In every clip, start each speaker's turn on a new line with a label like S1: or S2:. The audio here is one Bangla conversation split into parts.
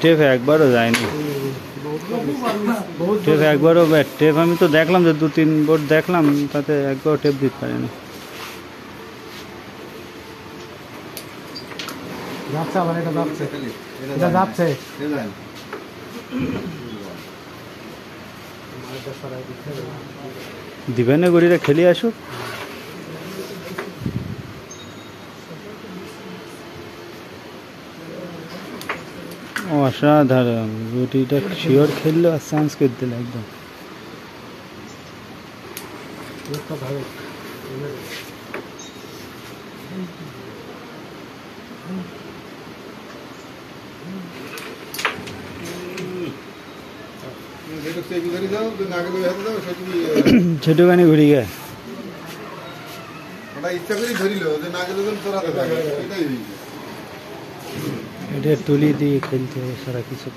S1: টেপ একবারও যায়নি, টেপ একবারও টেপ আমি তো দেখলাম যে 2-3 বোর্ড দেখলাম, তাতে একবারও টেপ দিতে পারেনি। দিবেন না গড়িরা খেলে আসুক। অসাধারণ, গুটিটা শিওর খেললো আর চান্স করে দিল একদম। ছোটখানি ঘুরি গে এটা তুলি দিয়ে খেলতে হবে সারা কিছু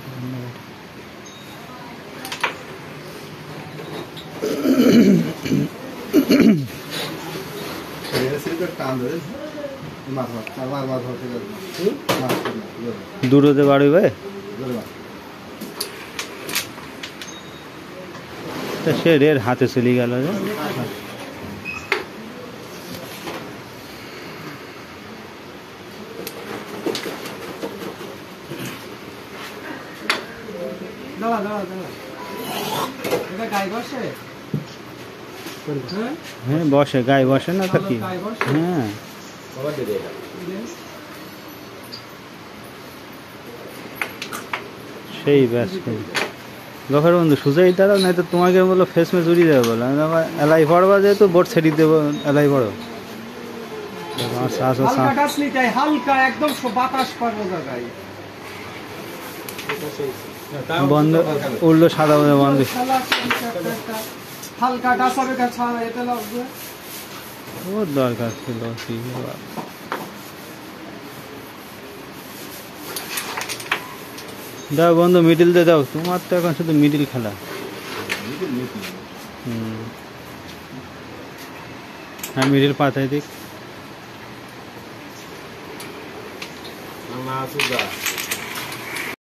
S1: দূরতে বাড়বে সে রের হাতে চলে গেল যে। হ্যাঁ বসে, গায়ে বসে না তো কি। হ্যাঁ সেই ব্যাস গফের বন্ধু সুজাই দাঁড়াও, নাই তো তোমাকে বলো ফেস মে জুড়িয়ে দেবো, বলো এলাই পড়বা যেহেতু বোর্ড ছেড়ে দেবো, এলাই পড়ো বন্ধ উল্টো সাদা বন্ধ। ওর দরকার ছিল দাও বন্ধু, মিডিল দিয়ে দাও, তোমার তো এখন শুধু মিডিল খেলা। হ্যাঁ মিডিল পাতায় দিক।